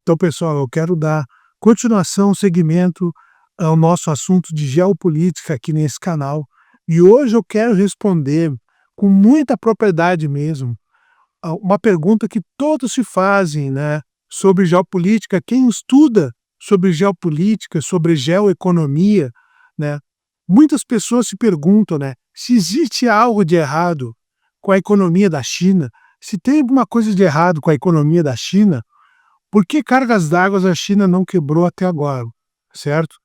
Então, pessoal, eu quero dar continuação, segmento ao nosso assunto de geopolítica aqui nesse canal. E hoje eu quero responder com muita propriedade mesmo uma pergunta que todos se fazem, né, sobre geopolítica. Quem estuda sobre geopolítica, sobre geoeconomia, né, muitas pessoas se perguntam, né, se existe algo de errado com a economia da China, se tem alguma coisa de errado com a economia da China, por que cargas d'água a China não quebrou até agora, certo?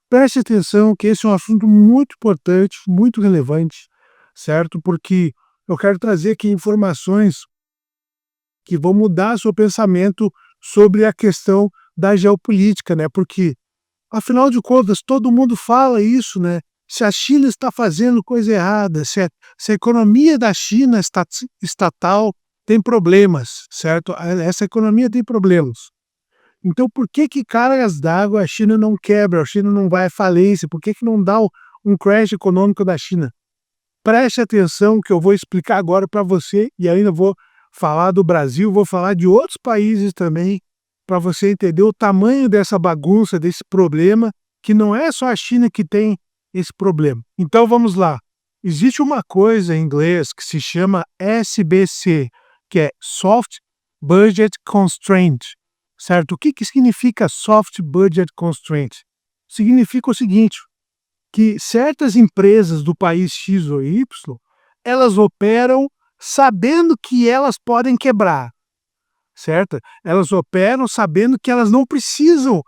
Preste atenção que esse é um assunto muito importante, muito relevante, certo? Porque eu quero trazer aqui informações que vão mudar seu pensamento sobre a questão da geopolítica, né? Porque, afinal de contas, todo mundo fala isso, né? Se a China está fazendo coisa errada, se a economia da China estatal tem problemas, certo? Essa economia tem problemas. Então, por que cargas d'água a China não quebra, a China não vai à falência? Por que não dá um crash econômico da China? Preste atenção que eu vou explicar agora para você e ainda vou falar do Brasil, vou falar de outros países também, para você entender o tamanho dessa bagunça, desse problema, que não é só a China que tem esse problema. Então vamos lá. Existe uma coisa em inglês que se chama SBC, que é Soft Budget Constraint, certo? O que significa Soft Budget Constraint? Significa o seguinte, que certas empresas do país X ou Y, elas operam sabendo que elas podem quebrar, certo? Elas operam sabendo que elas não precisam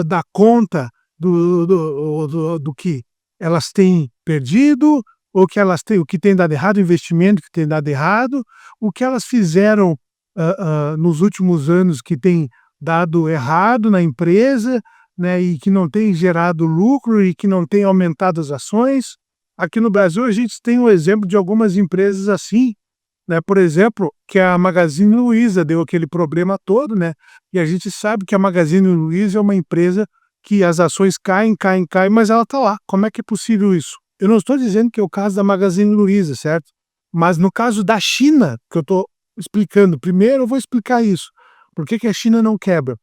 dar conta do que elas têm perdido, ou que elas têm, o que tem dado errado, o investimento que tem dado errado, o que elas fizeram nos últimos anos que tem dado errado na empresa, né, e que não tem gerado lucro e que não tem aumentado as ações. Aqui no Brasil a gente tem um exemplo de algumas empresas assim, né, por exemplo, que a Magazine Luiza deu aquele problema todo, né, e a gente sabe que a Magazine Luiza é uma empresa que as ações caem, mas ela está lá. Como é que é possível isso? Eu não estou dizendo que é o caso da Magazine Luiza, certo? Mas no caso da China, que eu estou explicando, primeiro eu vou explicar isso. Por que a China não quebra?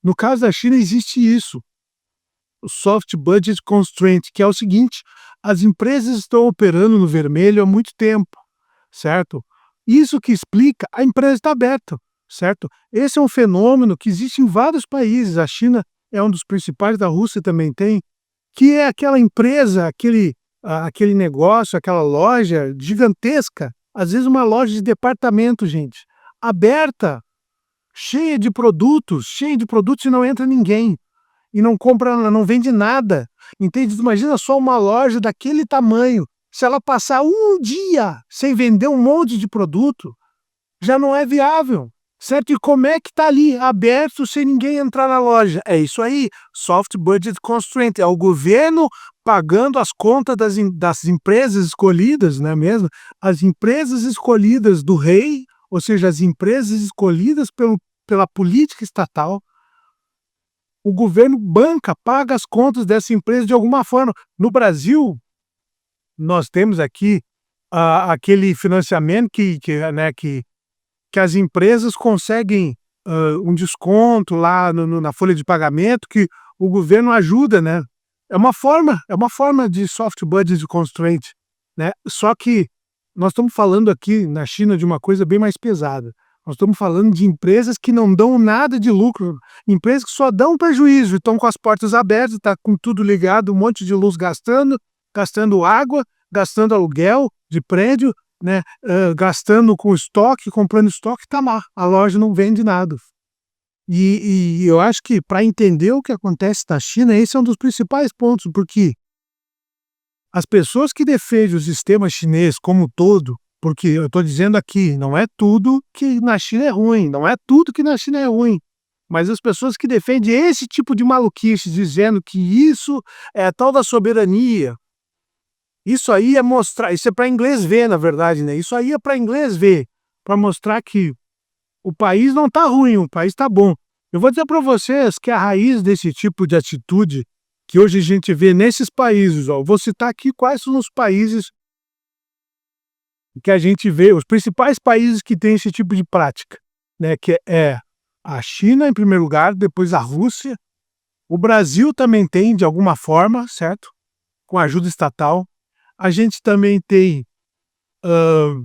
No caso da China existe isso, o Soft Budget Constraint, que é o seguinte, as empresas estão operando no vermelho há muito tempo, certo? Isso que explica, a empresa está aberta, certo? Esse é um fenômeno que existe em vários países, a China é um dos principais, da Rússia também tem, que é aquela empresa, aquele negócio, aquela loja gigantesca, às vezes uma loja de departamento, gente, aberta, cheia de produtos e não entra ninguém. E não compra, não vende nada. Entende? Imagina só uma loja daquele tamanho. Se ela passar um dia sem vender um monte de produto, já não é viável. Certo? E como é que está ali, aberto, sem ninguém entrar na loja? É isso aí, Soft Budget Constraint. É o governo pagando as contas das empresas escolhidas, não é mesmo? As empresas escolhidas do rei, ou seja, as empresas escolhidas pela política estatal, o governo paga as contas dessa empresa de alguma forma. No Brasil, nós temos aqui aquele financiamento que as empresas conseguem um desconto lá na folha de pagamento, que o governo ajuda, né? É uma forma de soft budget constraint, né? Só que nós estamos falando aqui na China de uma coisa bem mais pesada. Nós estamos falando de empresas que não dão nada de lucro, empresas que só dão prejuízo, estão com as portas abertas, está com tudo ligado, um monte de luz gastando água, gastando aluguel de prédio, né, gastando com estoque, comprando estoque, está lá, a loja não vende nada. E eu acho que para entender o que acontece na China, esse é um dos principais pontos, porque as pessoas que defendem o sistema chinês como um todo, porque eu estou dizendo aqui, não é tudo que na China é ruim, não é tudo que na China é ruim, mas as pessoas que defendem esse tipo de maluquice, dizendo que isso é a tal da soberania, isso aí é mostrar, isso é para inglês ver, na verdade, né? Isso aí é para inglês ver, para mostrar que o país não está ruim, o país está bom. Eu vou dizer para vocês que a raiz desse tipo de atitude que hoje a gente vê nesses países, ó, vou citar aqui quais são os países que a gente vê, os principais países que têm esse tipo de prática, né, que é A China em primeiro lugar, depois a Rússia, o Brasil também tem de alguma forma, certo? Com ajuda estatal. A gente também tem, hã,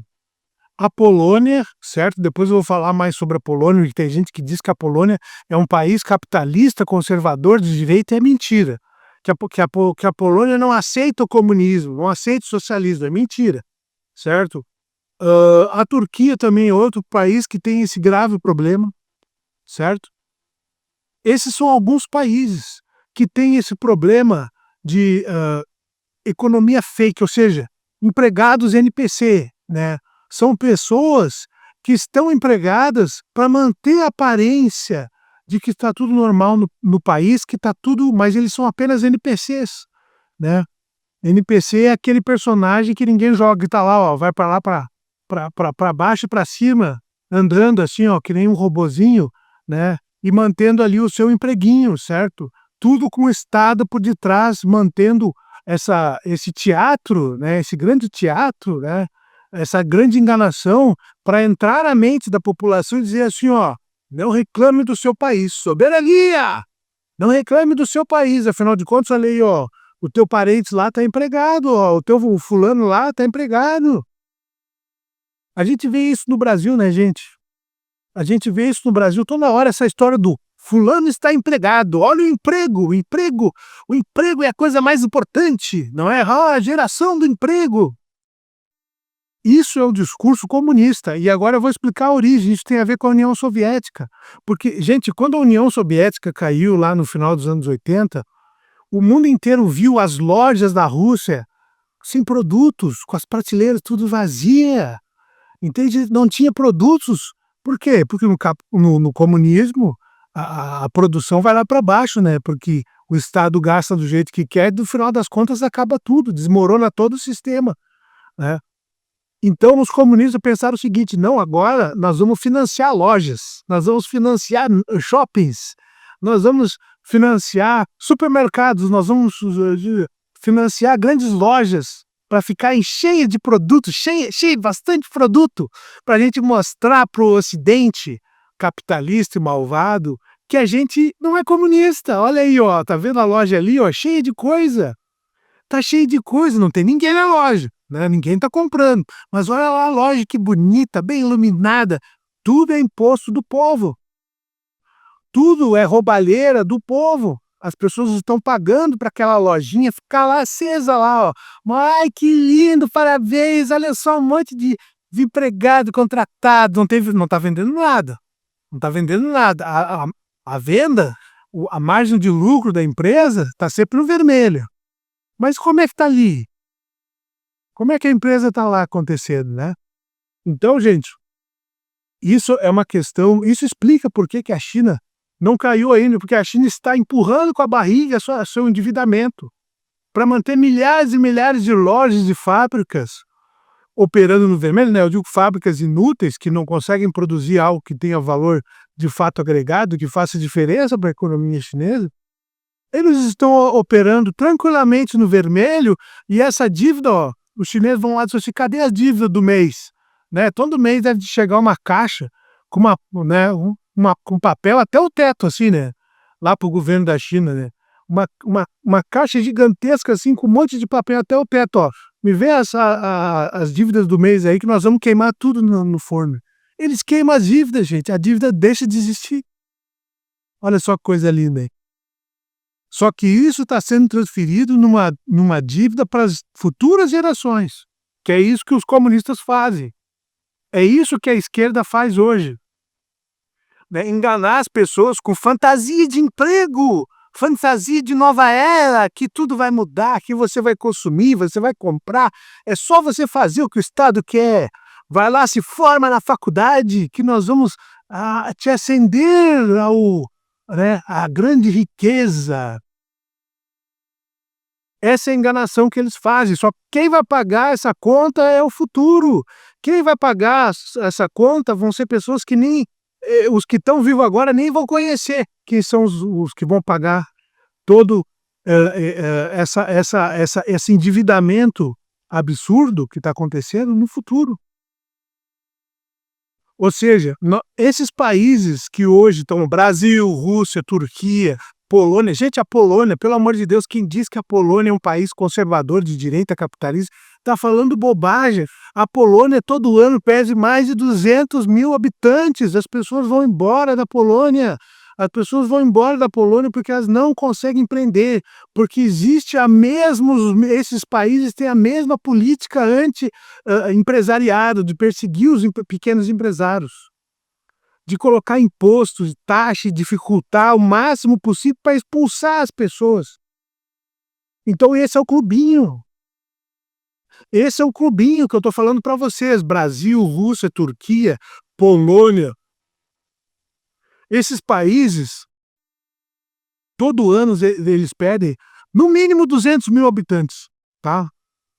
a Polônia, certo? Depois eu vou falar mais sobre a Polônia, que tem gente que diz que a Polônia é um país capitalista, conservador, de direita, e é mentira. Que a Polônia não aceita o comunismo, não aceita o socialismo, é mentira, certo? A Turquia também é outro país que tem esse grave problema, certo? Esses são alguns países que têm esse problema de, economia fake, ou seja, empregados NPC, né. São pessoas que estão empregadas para manter a aparência de que está tudo normal no país, que está tudo, mas eles são apenas NPCs, né. NPC é aquele personagem que ninguém joga, que tá lá, ó, vai para lá, para baixo e para cima, andando assim, ó, que nem um robozinho, né, e mantendo ali o seu empreguinho, certo? Tudo com o Estado por detrás, mantendo esse teatro, né, esse grande teatro, né, essa grande enganação para entrar na mente da população e dizer assim, ó: "Não reclame do seu país, soberania! Não reclame do seu país, afinal de contas, olha aí, ó, o teu parente lá está empregado, ó, o teu fulano lá está empregado". A gente vê isso no Brasil, né, gente? A gente vê isso no Brasil toda hora, essa história do fulano está empregado, olha o emprego é a coisa mais importante, não é? Ah, a geração do emprego. Isso é o discurso comunista, e agora eu vou explicar a origem, isso tem a ver com a União Soviética. Porque, gente, quando a União Soviética caiu lá no final dos anos 80, o mundo inteiro viu as lojas da Rússia sem produtos, com as prateleiras tudo vazia. Entende? Não tinha produtos. Por quê? Porque no comunismo a produção vai lá para baixo, né, porque o Estado gasta do jeito que quer e no final das contas acaba tudo, desmorona todo o sistema, né. Então os comunistas pensaram o seguinte: "Não, agora nós vamos financiar lojas, nós vamos financiar shoppings, nós vamos financiar supermercados, nós vamos financiar grandes lojas para ficar cheia de produtos, cheia de bastante produto, para a gente mostrar para o ocidente capitalista e malvado que a gente não é comunista. Olha aí, ó, tá vendo a loja ali, ó, cheia de coisa? Tá cheio de coisa, não tem ninguém na loja, né, ninguém tá comprando, mas olha lá a loja que bonita, bem iluminada, tudo é imposto do povo, tudo é roubalheira do povo. As pessoas estão pagando para aquela lojinha ficar lá acesa lá, ó. "Ai, que lindo, parabéns, olha só um monte de empregado contratado", não tá vendendo nada, não tá vendendo nada. A venda, a margem de lucro da empresa está sempre no vermelho. Mas como é que tá ali? Como é que a empresa está lá acontecendo, né? Então, gente, isso é uma questão, isso explica por que que a China não caiu ainda, porque a China está empurrando com a barriga seu endividamento para manter milhares e milhares de lojas e fábricas operando no vermelho, né? Eu digo fábricas inúteis que não conseguem produzir algo que tenha valor de fato agregado, que faça diferença para a economia chinesa. Eles estão operando tranquilamente no vermelho e essa dívida, ó, os chineses vão lá e dizem assim: "Cadê a dívida do mês?", né, todo mês deve chegar uma caixa com com papel até o teto, assim, né, lá para o governo da China, né. Uma caixa gigantesca, assim, com um monte de papel até o teto, ó: "Me vê as dívidas do mês aí que nós vamos queimar tudo no forno". Eles queimam as dívidas, gente, a dívida deixa de existir. Olha só que coisa linda, hein. Só que isso está sendo transferido numa dívida para as futuras gerações, que é isso que os comunistas fazem. É isso que a esquerda faz hoje, né, enganar as pessoas com fantasia de emprego, fantasia de nova era, que tudo vai mudar, que você vai consumir, você vai comprar, é só você fazer o que o Estado quer. Vai lá, se forma na faculdade que nós vamos, te ascender à grande riqueza. Essa é a enganação que eles fazem, só que quem vai pagar essa conta é o futuro. Quem vai pagar essa conta vão ser pessoas que nem os que estão vivos agora nem vão conhecer quem são os que vão pagar todo, esse endividamento absurdo que está acontecendo no futuro. Ou seja, esses países que hoje estão, Brasil, Rússia, Turquia, Polônia, gente, a Polônia, pelo amor de Deus, quem diz que a Polônia é um país conservador de direita capitalista, está falando bobagem. A Polônia todo ano perde mais de 200 mil habitantes, as pessoas vão embora da Polônia. As pessoas vão embora da Polônia porque elas não conseguem empreender, porque existe esses países têm a mesma política anti-empresariado, de perseguir os pequenos empresários, de colocar impostos, taxas, dificultar o máximo possível para expulsar as pessoas. Então esse é o clubinho. Esse é o clubinho que eu estou falando para vocês. Brasil, Rússia, Turquia, Polônia. Esses países, todo ano eles perdem no mínimo 200 mil habitantes, tá?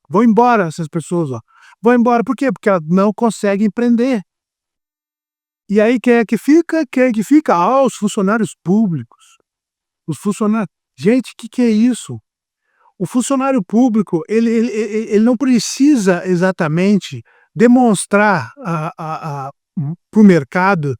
Vão embora essas pessoas, ó. Vão embora por quê? Porque elas não conseguem empreender. E aí quem é que fica? Quem é que fica? Ah, os funcionários públicos. Os funcionários. Gente, o que é isso? O funcionário público, ele não precisa exatamente demonstrar para o mercado,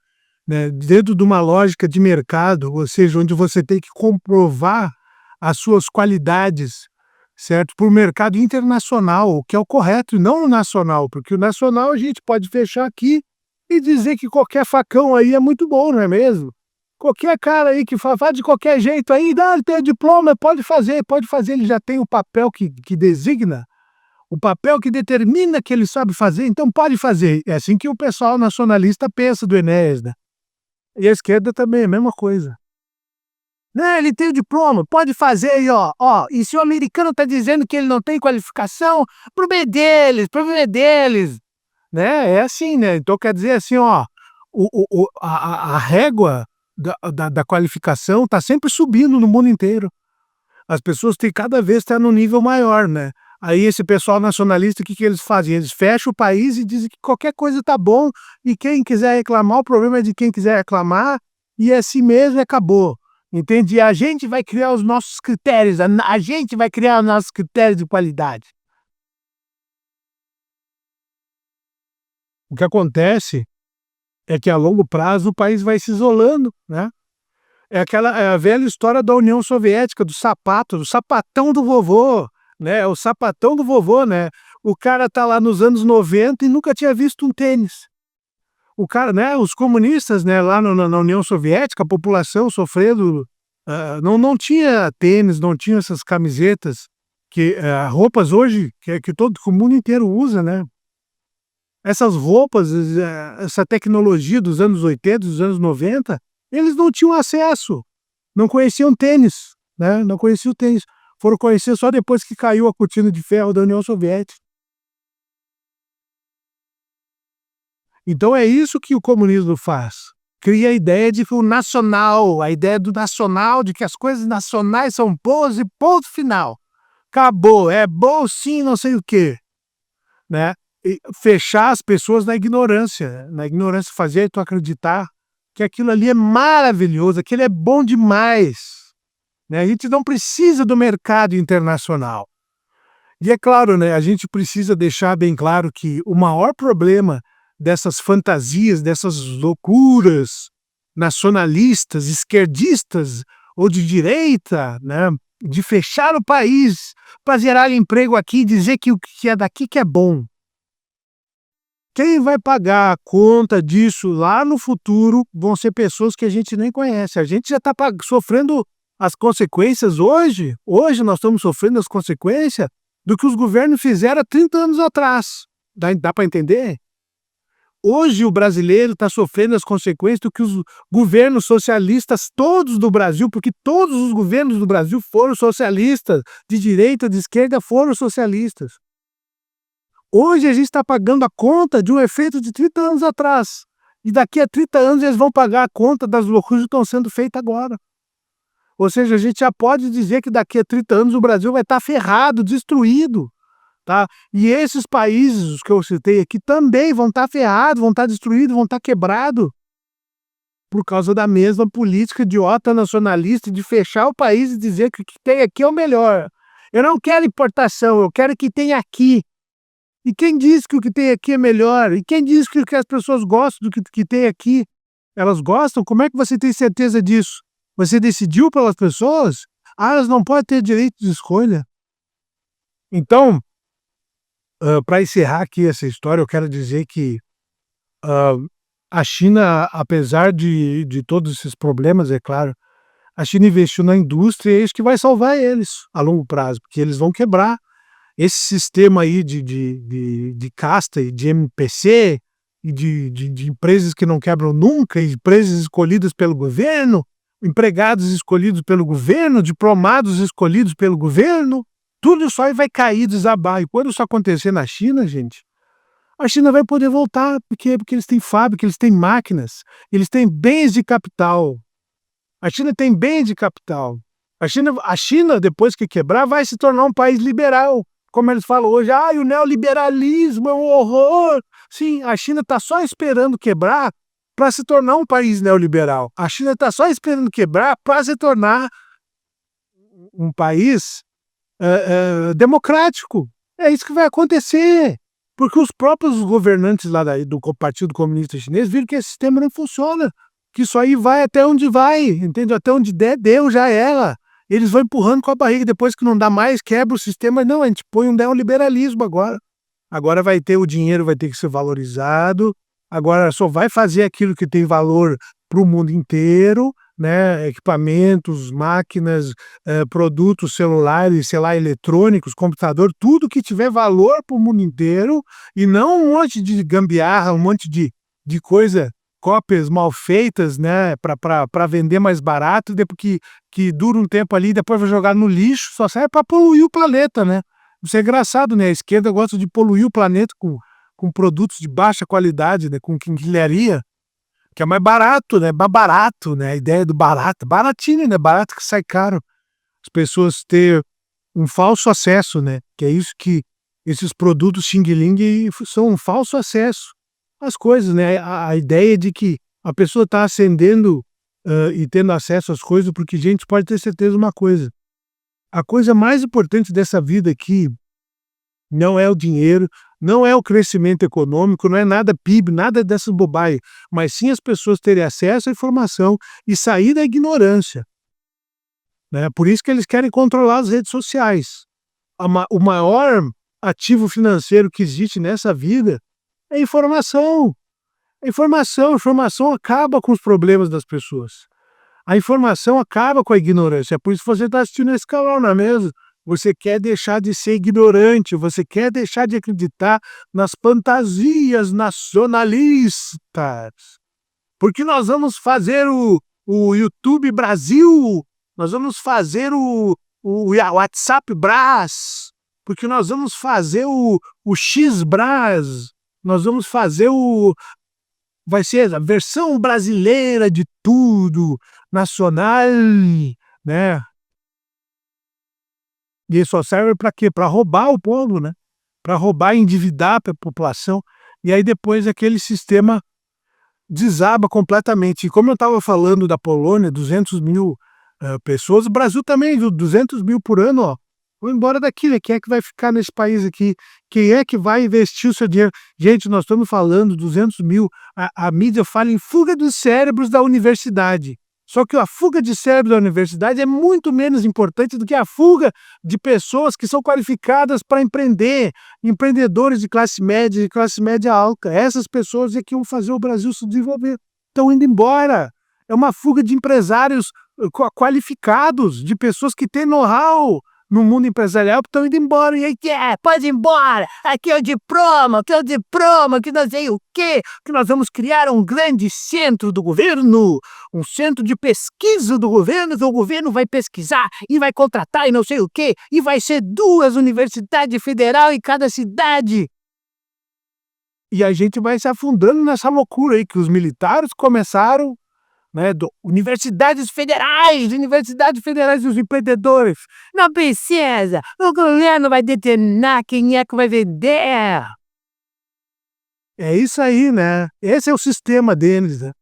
né, dentro de uma lógica de mercado, ou seja, onde você tem que comprovar as suas qualidades, certo? Para o mercado internacional, o que é o correto, e não o nacional, porque o nacional a gente pode fechar aqui e dizer que qualquer facão aí é muito bom, não é mesmo? Qualquer cara aí que faz de qualquer jeito aí, ele tem diploma, pode fazer, ele já tem o papel que designa, o papel que determina que ele sabe fazer, então pode fazer. É assim que o pessoal nacionalista pensa do Enéas, né? E a esquerda também é a mesma coisa. Não, ele tem o diploma, pode fazer aí, ó. E se o americano está dizendo que ele não tem qualificação, problema deles, né? É assim, né? Então quer dizer assim, ó, a régua da qualificação está sempre subindo no mundo inteiro. As pessoas têm cada vez estar num nível maior, né? Aí esse pessoal nacionalista, o que eles fazem? Eles fecham o país e dizem que qualquer coisa tá bom e quem quiser reclamar, o problema é de quem quiser reclamar e é assim mesmo e acabou. Entende? E a gente vai criar os nossos critérios, a gente vai criar os nossos critérios de qualidade. O que acontece é que a longo prazo o país vai se isolando, né? É a velha história da União Soviética, do sapato, do sapatão do vovô, né? É o sapatão do vovô, né? O cara tá lá nos anos 90 e nunca tinha visto um tênis. O cara, né? Os comunistas, né? Lá na União Soviética, a população sofrendo, não tinha tênis, não tinha essas camisetas, roupas hoje que o mundo inteiro usa, né? Essas roupas, essa tecnologia dos anos 80, dos anos 90, eles não tinham acesso, não conheciam tênis, né? Não conheciam tênis. Foram conhecer só depois que caiu a cortina de ferro da União Soviética. Então é isso que o comunismo faz. Cria a ideia de que o nacional, a ideia do nacional, de que as coisas nacionais são boas e ponto final. Acabou, é bom sim, não sei o quê, né? E fechar as pessoas na ignorância fazer tu acreditar que aquilo ali é maravilhoso, aquilo é bom demais, né? A gente não precisa do mercado internacional. E é claro, né, a gente precisa deixar bem claro que o maior problema dessas fantasias, dessas loucuras nacionalistas, esquerdistas ou de direita, né, de fechar o país para gerar emprego aqui e dizer que o que é daqui que é bom. Quem vai pagar a conta disso lá no futuro vão ser pessoas que a gente nem conhece. A gente já está sofrendo as consequências hoje. Hoje nós estamos sofrendo as consequências do que os governos fizeram há 30 anos atrás. Dá para entender? Hoje o brasileiro está sofrendo as consequências do que os governos socialistas todos do Brasil, porque todos os governos do Brasil foram socialistas, de direita, de esquerda, foram socialistas. Hoje a gente está pagando a conta de um efeito de 30 anos atrás. E daqui a 30 anos eles vão pagar a conta das loucuras que estão sendo feitas agora. Ou seja, a gente já pode dizer que daqui a 30 anos o Brasil vai estar ferrado, destruído. Tá? E esses países, os que eu citei aqui, também vão estar ferrados, vão estar destruídos, vão estar quebrados. Por causa da mesma política idiota nacionalista de fechar o país e dizer que o que tem aqui é o melhor. Eu não quero importação, eu quero que tenha aqui. E quem diz que o que tem aqui é melhor? E quem diz que o que as pessoas gostam do que tem aqui? Elas gostam? Como é que você tem certeza disso? Você decidiu pelas pessoas? Ah, elas não podem ter direito de escolha. Então, para encerrar aqui essa história, eu quero dizer que, hã, a China, apesar de todos esses problemas, é claro, a China investiu na indústria e é isso que vai salvar eles a longo prazo, porque eles vão quebrar esse sistema aí de casta e de MPC e de empresas que não quebram nunca, e empresas escolhidas pelo governo, empregados escolhidos pelo governo, diplomados escolhidos pelo governo, tudo isso aí vai cair, desabar. E quando isso acontecer na China, gente, a China vai poder voltar, porque eles têm fábrica, eles têm máquinas, eles têm bens de capital. A China tem bens de capital. A China, depois que quebrar, vai se tornar um país liberal. Como eles falam hoje, o neoliberalismo é um horror. Sim, a China está só esperando quebrar para se tornar um país neoliberal. A China está só esperando quebrar para se tornar um país democrático. É isso que vai acontecer. Porque os próprios governantes lá do Partido Comunista Chinês viram que esse sistema não funciona. Que isso aí vai até onde vai, entende? Até onde der, deu, já era. Eles vão empurrando com a barriga, depois que não dá mais, quebra o sistema. Não, a gente põe um neoliberalismo agora. Agora vai ter o dinheiro, vai ter que ser valorizado. Agora só vai fazer aquilo que tem valor para o mundo inteiro, né? Equipamentos, máquinas, produtos celulares, sei lá, eletrônicos, computador, tudo que tiver valor para o mundo inteiro, e não um monte de gambiarra, um monte de coisa, cópias mal feitas, né, para vender mais barato, depois que dura um tempo ali, depois vai jogar no lixo, só serve para poluir o planeta, né? Isso é engraçado, né? A esquerda gosta de poluir o planeta com produtos de baixa qualidade, né, com quinquilharia, que é mais barato, né? A ideia do barato, baratinho, né? Barato que sai caro. As pessoas ter um falso acesso, né? Que é isso que esses produtos Xing Ling são, um falso acesso às coisas, né? A ideia de que a pessoa está ascendendo e tendo acesso às coisas, porque, gente, pode ter certeza de uma coisa: a coisa mais importante dessa vida aqui não é o dinheiro, não é o crescimento econômico, não é nada PIB, nada dessas bobagens, mas sim as pessoas terem acesso à informação e sair da ignorância, né? Por isso que eles querem controlar as redes sociais. O maior ativo financeiro que existe nessa vida é informação. A informação acaba com os problemas das pessoas. A informação acaba com a ignorância. É por isso que você está assistindo esse canal, não é mesmo? Você quer deixar de ser ignorante, você quer deixar de acreditar nas fantasias nacionalistas. Porque nós vamos fazer o YouTube Brasil, nós vamos fazer o WhatsApp Brás, porque nós vamos fazer o X Brás, nós vamos fazer vai ser a versão brasileira de tudo, nacional, né? E só serve para quê? Para roubar o povo, né? Para roubar e endividar a população. E aí depois aquele sistema desaba completamente. E como eu estava falando da Polônia, 200.000 pessoas, o Brasil também, viu? 200.000 por ano, ó. Vou embora daqui, né? Quem é que vai ficar nesse país aqui? Quem é que vai investir o seu dinheiro? Gente, nós estamos falando 200.000, a mídia fala em fuga dos cérebros da universidade. Só que a fuga de cérebro da universidade é muito menos importante do que a fuga de pessoas que são qualificadas para empreender, empreendedores de classe média alta. Essas pessoas é que vão fazer o Brasil se desenvolver. Estão indo embora. É uma fuga de empresários qualificados, de pessoas que têm know-how no mundo empresarial, que estão indo embora. E aí, pode ir embora, aqui é o diploma, que não sei o quê, que nós vamos criar um grande centro do governo, um centro de pesquisa do governo, que o governo vai pesquisar e vai contratar e não sei o quê, e vai ser 2 universidades federais em cada cidade. E a gente vai se afundando nessa loucura aí que os militares começaram, né, universidades federais dos empreendedores. Não precisa, o governo vai determinar quem é que vai vender. É isso aí, né? Esse é o sistema deles, né?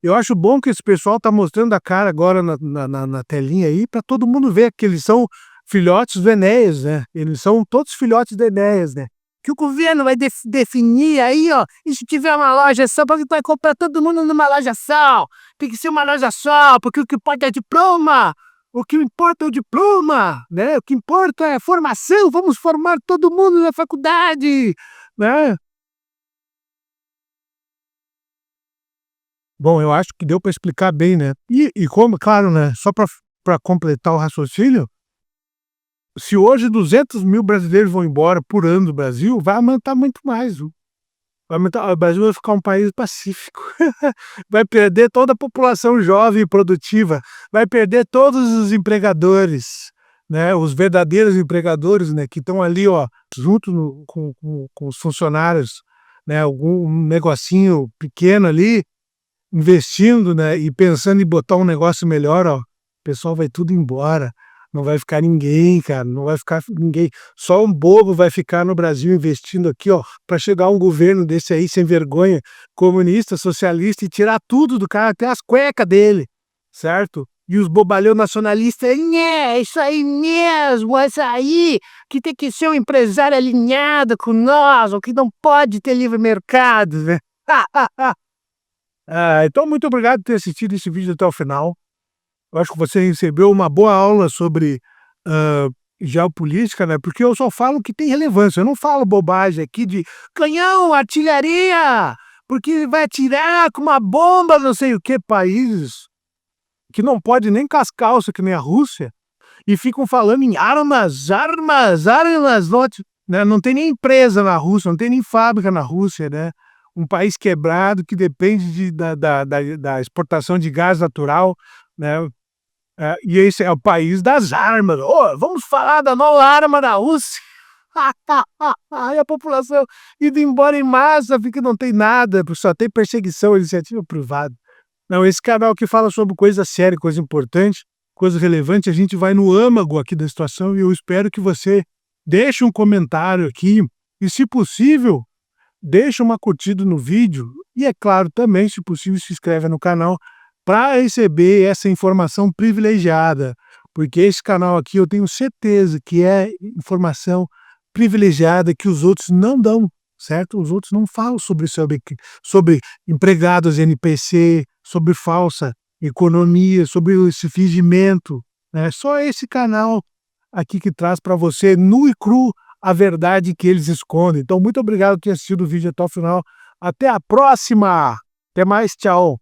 Eu acho bom que esse pessoal tá mostrando a cara agora na telinha aí, para todo mundo ver que eles são filhotes do Enéas, né? Eles são todos filhotes do Enéas, né? que o governo vai definir aí, ó, e se tiver uma loja só, porque vai comprar todo mundo numa loja só, tem que ser uma loja só, porque o que importa é diploma, o que importa é o diploma, né? O que importa é a formação, vamos formar todo mundo na faculdade, né? Bom, eu acho que deu para explicar bem, né. E como claro, né, só para completar o raciocínio, se hoje 200.000 brasileiros vão embora por ano do Brasil, vai aumentar muito mais, viu. Vai aumentar, o Brasil vai ficar um país pacífico. Vai perder toda a população jovem e produtiva, vai perder todos os empregadores, né, os verdadeiros empregadores, né, que estão ali, ó, junto com os funcionários, né, algum um negocinho pequeno ali, investindo, né, e pensando em botar um negócio melhor, ó, o pessoal vai tudo embora, não vai ficar ninguém, cara, não vai ficar ninguém. Só um bobo vai ficar no Brasil investindo aqui, ó, para chegar um governo desse aí sem vergonha, comunista, socialista e tirar tudo do cara, até as cuecas dele, certo? E os bobalhão nacionalistas, né, isso aí mesmo, é isso aí, que tem que ser um empresário alinhado com nós, o que não pode ter livre mercado, né? Então muito obrigado por ter assistido esse vídeo até o final. Eu acho que você recebeu uma boa aula sobre, hã, geopolítica, né, porque eu só falo o que tem relevância, eu não falo bobagem aqui de canhão, artilharia, porque vai atirar com uma bomba não sei o que países que não pode nem com as calças que nem a Rússia, e ficam falando em armas, armas, armas, lote, né, não tem nem empresa na Rússia, não tem nem fábrica na Rússia, né, um país quebrado que depende da exportação de gás natural, né, e esse é o país das armas. "Ô, vamos falar da nova arma da Rússia". Aí a população indo embora em massa, porque não tem nada, só tem perseguição, iniciativa privada. Não, esse canal que fala sobre coisa séria, coisa importante, coisa relevante, a gente vai no âmago aqui da situação e eu espero que você deixe um comentário aqui e, se possível, deixa uma curtida no vídeo e, é claro, também, se possível, se inscreve no canal para receber essa informação privilegiada, porque esse canal aqui eu tenho certeza que é informação privilegiada que os outros não dão, certo? Os outros não falam sobre empregados NPC, sobre falsa economia, sobre esse fingimento, né? Só esse canal aqui que traz para você nu e cru a verdade que eles escondem. Então muito obrigado por ter assistido o vídeo até o final. Até a próxima! Até mais, tchau!